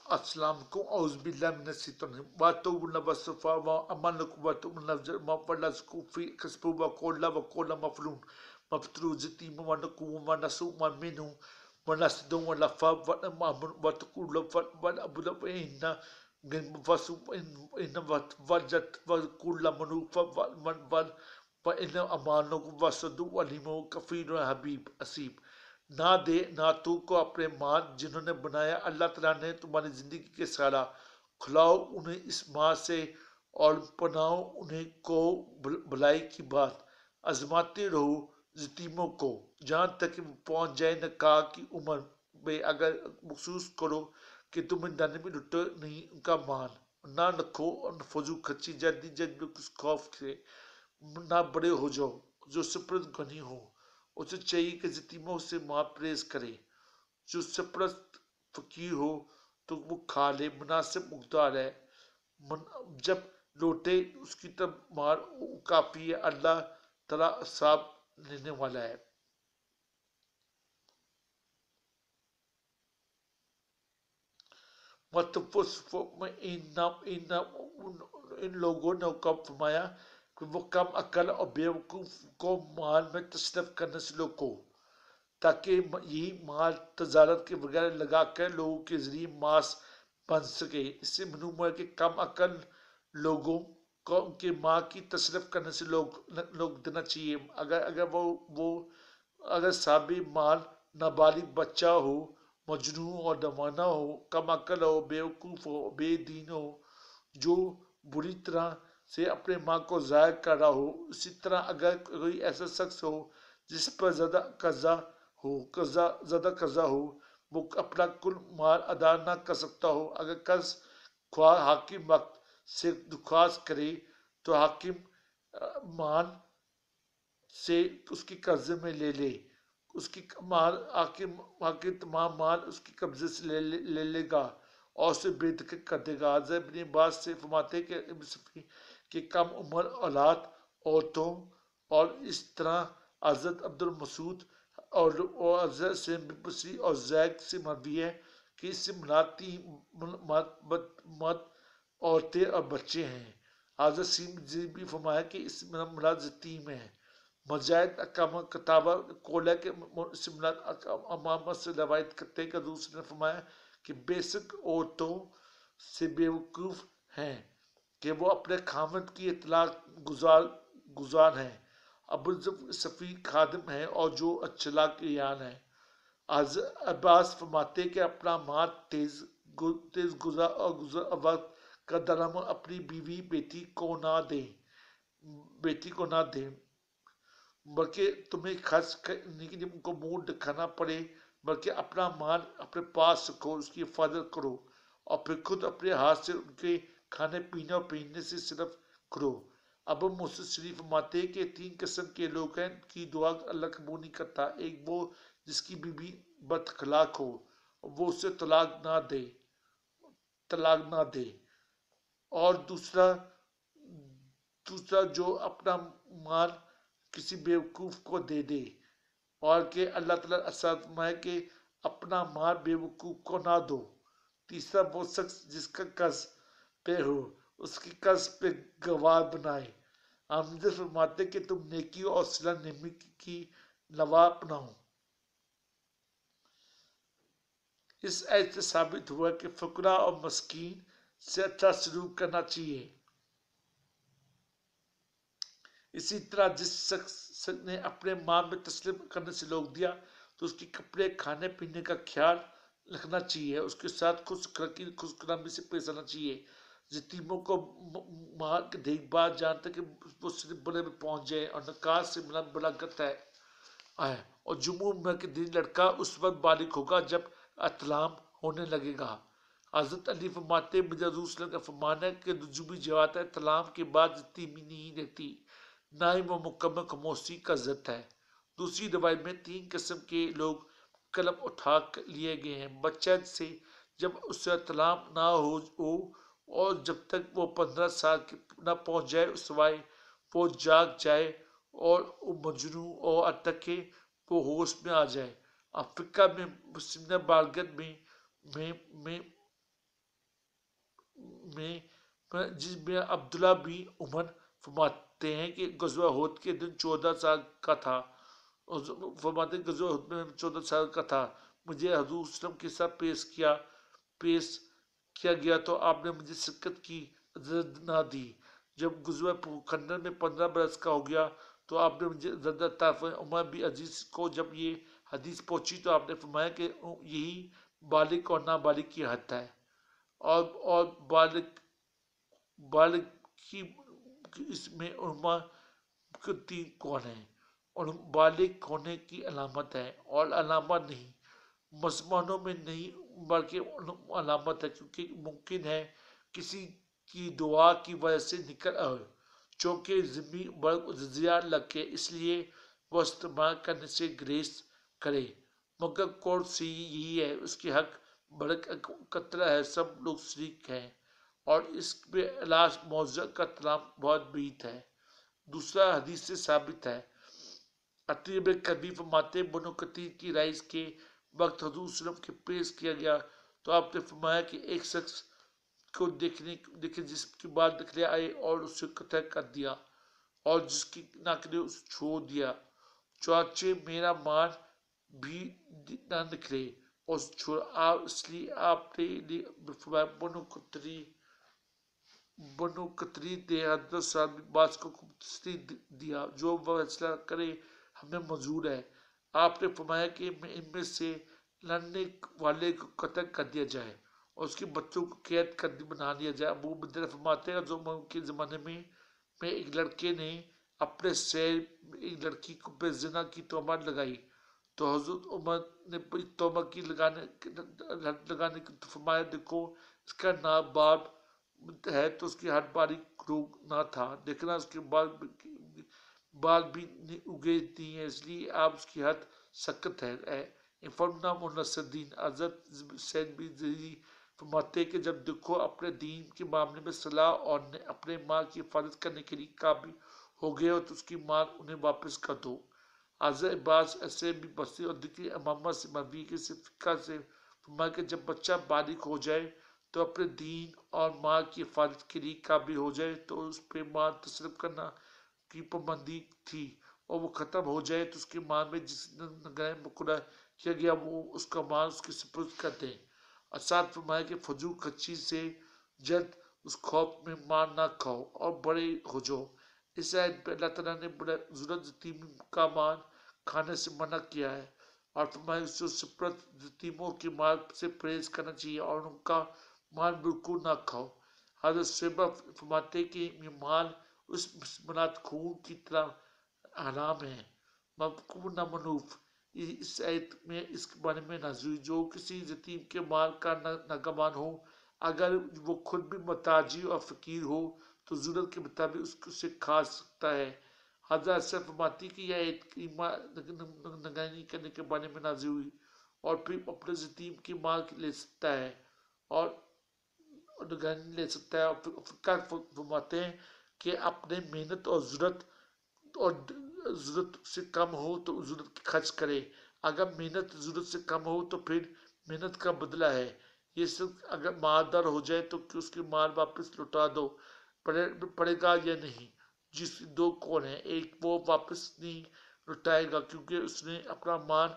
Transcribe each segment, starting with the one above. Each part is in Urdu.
السلام علیکم اعوذ باللہ من الشیطان الرجیم واتوبن وصفا وامنکم واتوبن ولزکو فی قسب وقول وقول مفلون مفترو زتیم ونکو ونسو منو ونسدو ولفا ونمامن وتقول ونعبد وإن وسو إن وجت وكل منوف وإن أمانكم وسدو وليمو كفير حبيب أسيب نہ دے نہ تو کو اپنے مال جنہوں نے بنایا اللہ تعالیٰ نے تمہاری زندگی کے سارا کھلاؤ انہیں اس ماں سے اور پناؤ انہیں کو بھلائی کی بات آزماتے رہو یتیموں کو جہاں تک کہ وہ پہنچ جائے نکاح کی عمر میں اگر محسوس کرو کہ تمہیں ڈرنے میں لٹو نہیں ان کا مال نہ رکھو اور فضول خرچی جلدی جلدی کچھ خوف سے نہ بڑے ہو جاؤ جو سپرد غنی ہو اسے چاہیے کہ یتیموں سے پرہیز کرے جو سرپرست فقیر ہو تو وہ کھا لے مناسب مقدار ہے جب لوٹے اس کی طرف مار کافی ہے اللہ تعالیٰ حساب لینے والا ہے ان لوگوں نے حکم فرمایا کہ وہ کم عقل اور بیوقوف کو مال میں تصرف کرنے سے روکو تاکہ یہی مال تجارت کے بغیر لگا کر لوگوں کے ذریعے ماس بن سکے اس سے معلوم ہے کہ کم عقل لوگوں کو ان کے ماں کی تصرف کرنے سے لوگ دینا چاہیے اگر صابی مال نابالغ بچہ ہو مجنون اور دیوانہ ہو کم عقل ہو بیوقوف ہو بے دین ہو جو بری طرح سے اپنے ماں کو ضائع کر رہا ہو اسی طرح اگر کوئی ایسا شخص ہو جس پر زیادہ قرضہ ہو وہ اپنا کل مال ادا نہ کر سکتا ہو اگر قرض خواہ حاکم وقت سے درخواست کرے تو حاکم مال سے اس کے قبضے میں لے لے اس کی حاکم تمام مال اس کے قبضے سے لے لے گا اور اسے بے دخل کر دے گا حضرت ابن عباس سے فرماتے کہ کم عمر اولاد عورتوں اور اس طرح حضرت عبد المسعود اور حضرت سے بصری اور زید سے مروی ہے کہ اس سے مرد عورتیں اور بچے ہیں حضرت سیم بھی فرمایا کہ اس میں مراد یتیم ہیں مجاہد کتابہ کولہ کے امامت سے روایت کرتے ہیں کہ دوسرے نے فرمایا کہ بے شک عورتوں سے بیوقوف ہیں کہ وہ اپنے خامد کی اطلاع گزار ہیں ابو صفی خادم ہیں اور جو چلاک یان ہیں عباس فرماتے کہ اپنا مال تیز گزار اور وقت کا درہم اپنی بیوی بیٹی کو نہ دیں بلکہ تمہیں خرچ کرنے کے لیے ان کو منہ دکھانا پڑے بلکہ اپنا مال اپنے پاس رکھو اس کی حفاظت کرو اور پھر خود اپنے ہاتھ سے ان کے کھانے پینے اور پہننے سے صرف کرو ابو موسیٰ شریف فرماتے کہ 3 قسم کے لوگ ہیں کی دعا اللہ قبول نہیں کرتا ایک وہ جس کی بیوی بد اخلاق ہو وہ اسے طلاق نہ دے اور دوسرا جو اپنا مال کسی بیوقوف کو دے دے اور کہ اللہ تعالیٰ اسد فرمائے کہ اپنا مال بیوقوف کو نہ دو تیسرا وہ شخص جس کا قرض پہ ہو اس کی قرض پہ گواہ بنائے حامد فرماتے کہ تم نیکی اور صلہ رحمی کی لوا اپناؤ اس آیت سے ثابت ہوا کہ فقراء اور مسکین سے اچھا سلوک کرنا چاہیے اسی طرح جس شخص نے اپنے مال میں تسلیم کرنے سے روک دیا تو اس کی کپڑے کھانے پینے کا خیال رکھنا چاہیے اس کے ساتھ خوشکلامی سے پیش آنا چاہیے یتیموں کو مال کی دیکھ بھال جہاں تک کہ وہ صرف بڑے میں پہنچ جائے اور نکاح سے بلاغت ہے اور جمعہ میں کہ دن لڑکا اس وقت بالغ ہوگا جب اطلام ہونے لگے گا حضرت علی فرماتے مجھے حضور صلی اللہ علیہ وسلم کا فرمان ہے کہ جو بھی جوات ہے اطلام کے بعد یتیمی نہیں رہتی نہ ہی وہ مکمل خاموشی کا ضد ہے دوسری روایت میں 3 قسم کے لوگ قلم اٹھا لیے گئے ہیں بچہ سے جب اس سے اطلاع نہ ہو اور جب تک وہ 15 سال نہ پہنچ جائے سوائے وہ جاگ جائے اور مجنون اور تک کہ وہ ہوش میں آ جائے افریقہ میں مسلم بالغت میں جس میں عبداللہ بن عمر فرماتے ہیں کہ غزوہ احد کے دن 14 سال کا تھا، فرماتے ہیں غزوہ احد میں 14 سال کا تھا، مجھے حضور وسلم کے ساتھ پیش کیا گیا تو آپ نے مجھے شرکت کی اجازت نہ دی۔ جب غزوہ خندق میں 15 برس کا ہو گیا تو آپ نے مجھے اجازت عطا فرمائی۔ عمر بن عزیز کو جب یہ حدیث پہنچی تو آپ نے فرمایا کہ یہی بالغ اور نابالغ کی حد ہے، اور بالغ کی اس میں علماء کے تین کون ہیں، اور بالغ ہونے کی علامت ہے اور علامت نہیں، مسلمانوں میں نہیں بلکہ علامت ہے، کیونکہ ممکن ہے کسی کی دعا کی وجہ سے نکل آئے چونکہ ذمی زیادہ لگ کے، اس لیے وہ استعمال کرنے سے گریز کرے، مگر کورٹ سے یہی ہے، اس کے حق بڑک قطرہ ہے، سب لوگ شریک ہیں اور اس پہ علاج موضوع کا طلام بہت بعید ہے۔ دوسرا حدیث سے ثابت ہے، عطیہ کبھی فرماتے بنو کثیر کی رائج کے وقت حضور صلی اللہ علیہ وسلم کے پیش کیا گیا تو آپ نے فرمایا کہ ایک شخص کو دیکھے جس کی بال نکلے آئے اور اسے قتل کر دیا اور جس کی ناکلے اسے چھوڑ دیا، چنانچہ میرا مال بھی نہ نکلے اور چھوڑا، اس لیے آپ نے فرمایا بنو کتری نے حضرت سعد بن معاذ کو تسلی دیا، جو فیصلہ کرے ہمیں منظور ہے۔ آپ نے فرمایا کہ ان میں سے لڑنے والے کو قتل کر دیا جائے اور اس کے بچوں کو قید بنا لیا جائے۔ ابو بکر فرماتے ہیں جو عمر کے زمانے میں ایک لڑکے نے اپنے شہر میں ایک لڑکی کو بے زنا کی تہمت لگائی تو حضرت عمر نے تہمت کی لگانے کی فرمایا دیکھو اس کا نام باب ہے تو اس کی ہر باری روگ نہ تھا، دیکھنا اس کے بال بھی اگے نہیں ہیں، اس لیے آپ اس کی حد سخت ہے۔ فرمنا منصر الدین حضرت سید بن زیدی فرماتے کہ جب دیکھو اپنے دین کے معاملے میں صلاح اور اپنے مال کی حفاظت کرنے کے لیے قابل ہو گئے ہو تو اس کی مال انہیں واپس کر دو۔ حضرت عباس ایسے بھی بصری اور ذکری امامہ سے مروی کے فقہ سے فرمایا کہ جب بچہ بالغ ہو جائے تو اپنے دین اور مال کی حفاظت کے لیے قابل ہو جائے تو اس پہ مال تصرف کرنا کی پابندی تھی، اور وہ ختم ہو جائے تو اس کے مال میں جس نگرہ مقرر کیا گیا وہ اس کا مال اس کے سپرد کر دیں۔ اساتذہ فرمایا کہ فجور خرچی سے جلد اس خوف میں مار نہ کھاؤ اور بڑے ہو جاؤ۔ اس آیت پہ اللہ تعالیٰ نے بڑے ضرورت یتیم کا مال کھانے سے منع کیا ہے اور فرمایا اس سے سپرد یتیموں کے مال سے پرہیز کرنا چاہیے اور ان کا مال بالکل نہ کھاؤ۔ حضرت شیبہ فرماتے کہ یہ مال اس منات خون کی طرح حرام ہے، مفقود نہ منوف۔ اس آیت میں اس کے بارے میں نازل ہوئی جو کسی یتیم کے مال کا نگہبان ہو اگر وہ خود بھی محتاج اور فقیر ہو تو ضرورت کے مطابق اسے کھا سکتا ہے۔ حضرت سے فرماتی کہ یہ آیت کریمہ نگرانی کرنے کے بارے میں نازل ہوئی اور پھر اپنے یتیم کے مال لے سکتا ہے اور نگرانی لے سکتا ہے، اور فقہ فرماتے ہیں کہ اپنے محنت اور ضرورت سے کم ہو تو ضرورت خرچ کرے، اگر محنت ضرورت سے کم ہو تو پھر محنت کا بدلہ ہے، یہ صرف اگر مالدار ہو جائے تو اس کے مال واپس لوٹا دو پڑے گا یا نہیں۔ جس دو کون ہیں، ایک وہ واپس نہیں لوٹائے گا کیونکہ اس نے اپنا مال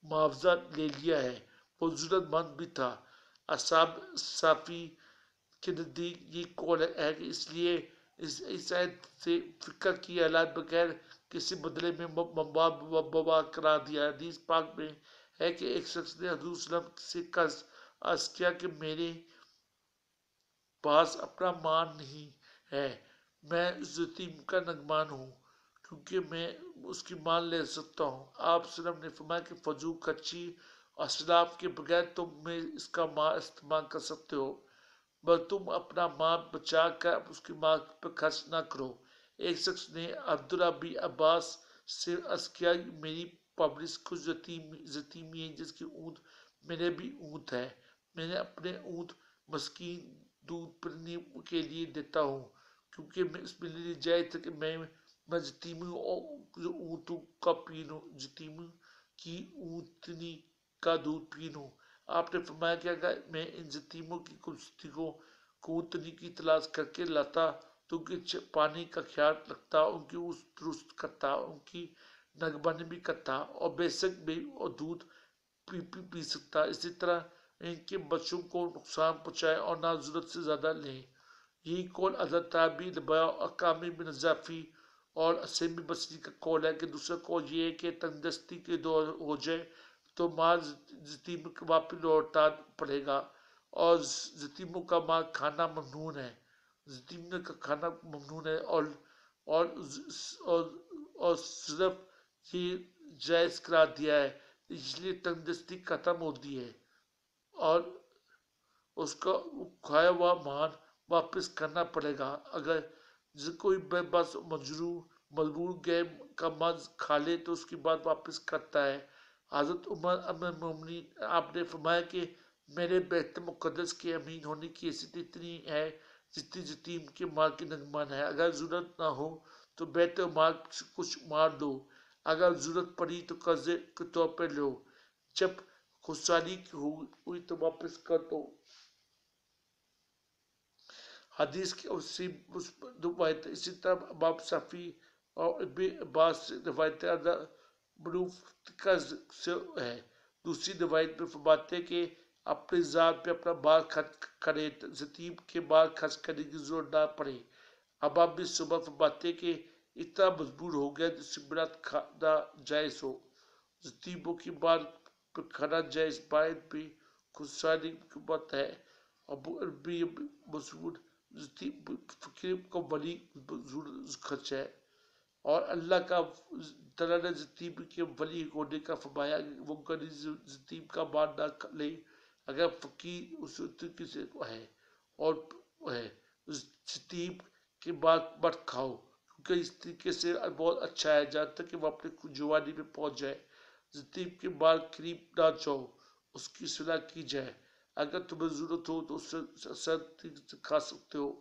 معاوضہ لے لیا ہے، وہ ضرورت مند بھی تھا۔ اصحاب صافی کے نزدیک یہ قول ہے کہ اس لیے اس آیت سے فقہ کی حالات بغیر کسی بدلے میں مباح قرار دیا۔ حدیث پاک میں ہے کہ ایک شخص نے حضور صلی اللہ علیہ وسلم سے عرض کیا کہ میرے پاس اپنا مال نہیں ہے، میں اس یتیم کا نگہبان ہوں کیونکہ میں اس کی مال لے سکتا ہوں۔ آپ صلی اللہ علیہ وسلم نے فرمایا کہ فجور خرچی اور اسلاف کے بغیر تم میں اس کا مال استعمال کر سکتے ہو، بس تم اپنا مال بچا کر اس کی مال پر خرچ نہ کرو۔ ایک شخص نے عبداللہ بن عباس سے عرض کیا میری پرورش کچھ یتیمی ہے جس کی اونٹ میرے بھی اونٹ ہے، میں نے اپنے اونٹ مسکین دودھ پلانے کے لیے دیتا ہوں کیونکہ اس میں لیے جائز ہے کہ میں یتیمی اونٹوں کا پی لوں، یتیمی کی اونٹنی کا دودھ پی لوں۔ آپ نے فرمایا کہ اگر میں ان یتیموں کی کچھ کو کوتنی کی تلاش کر کے لاتا تو ان کے پانی کا خیال رکھتا، ان کی اس درست کرتا، ان کی نگبانی بھی کرتا، اور بے شک بھی اور دودھ پی سکتا۔ اسی طرح ان کے بچوں کو نقصان پہنچائے اور نہ ضرورت سے زیادہ لیں۔ یہی قول حضرت تابعی نبایا اور کامی بن ضیافی اور اسیم بصری کا قول ہے کہ دوسرا قول یہ ہے کہ تندرستی کے دور ہو جائے تو مال یتیم کو واپس لوٹا پڑے گا، اور یتیموں کا مال کھانا ممنون ہے، یتیم کا کھانا ممنون ہے، اور صرف یہ جائز قرار دیا ہے، اس لیے تندرستی ختم ہوتی ہے اور اس کا کھایا ہوا مال واپس کرنا پڑے گا۔ اگر کوئی بے بس مجبور گیم کا مرض کھا لے تو اس کے بعد واپس کرتا ہے۔ حضرت عمر امیر المومنین آپ نے فرمایا کہ میرے بیت مقدس کے امین ہونے کی حیثیت اتنی ہے جتنی یتیم کے مال کی نگمان ہے۔ اگر ضرورت نہ ہو تو بیت مال سے کچھ مار دو، اگر ضرورت پڑی تو قرضے کے طور پر لو، جب خودساری ہوئی تو واپس کر دو۔ حدیث کی روایت اسی طرح امام شافعی اور ابن عباس سے روایت کا سے ہے۔ دوسری روایت میں فرماتے ہیں کہ اپنے ذات پہ اپنا مال خرچ کرے، یتیم کے مال خرچ کرنے کی ضرورت نہ پڑے۔ امام بن صبح فرماتے ہیں کہ اتنا مجبور ہو گیا جس سے میرا کھانا جائز ہو، یتیموں کی مال پہ کھانا جائز باعث بھی خودساری کی بات ہے۔ ابو عربی مسعود فقیر کو ولی خرچ ہے، اور اللہ کا تعالیٰ نے یتیم کے ولی ہونے کا فرمایا کہ وہ غریب یتیم کا مال نہ لے اگر فقیر اس طریقے سے ہے، اور ہے یتیم کے مال مت کھاؤ کیونکہ اس طریقے سے بہت اچھا ہے جہاں تک کہ وہ اپنے جوانی میں پہنچ جائے۔ یتیم کے مال قریب نہ جاؤ، اس کی صلاح کی جائے، اگر تمہیں ضرورت ہو تو اس سے کھا سکتے ہو۔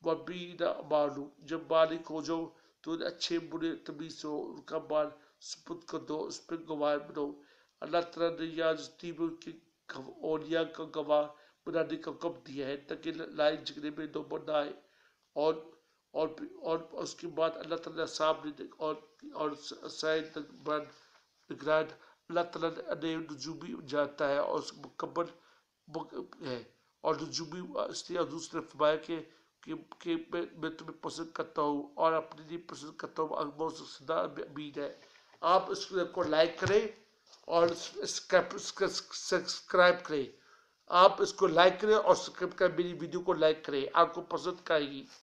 وَبِنَا مالو، جب بالغ ہو جاؤ تو اچھے برے تمیز ہو ان کا مال سپرد کر دو، اس پہ گواہ بنو۔ اللہ تعالیٰ نے یا یتیموں کے اولیاء کا گواہ بنانے کا حکم دیا ہے تاکہ لڑائی جھگڑے میں نوبت نہ آئے، اور اس کے بعد اللہ تعالیٰ سامنے اور سائن نگران اللہ تعالیٰ نے نجومی جانتا ہے اور اس مکمل ہے، اور نجومی اس لیے دوسرے فرمایا کہ میں تمہیں پسند کرتا ہوں اور اپنے لیے پسند کرتا ہوں، بہت زیادہ امید ہے۔ آپ اس کو لائک کریں اور سبسکرائب کریں، آپ اس کو لائک کریں اور سبسکرائب کریں، میری ویڈیو کو لائک کریں، آپ کو پسند آئے گی۔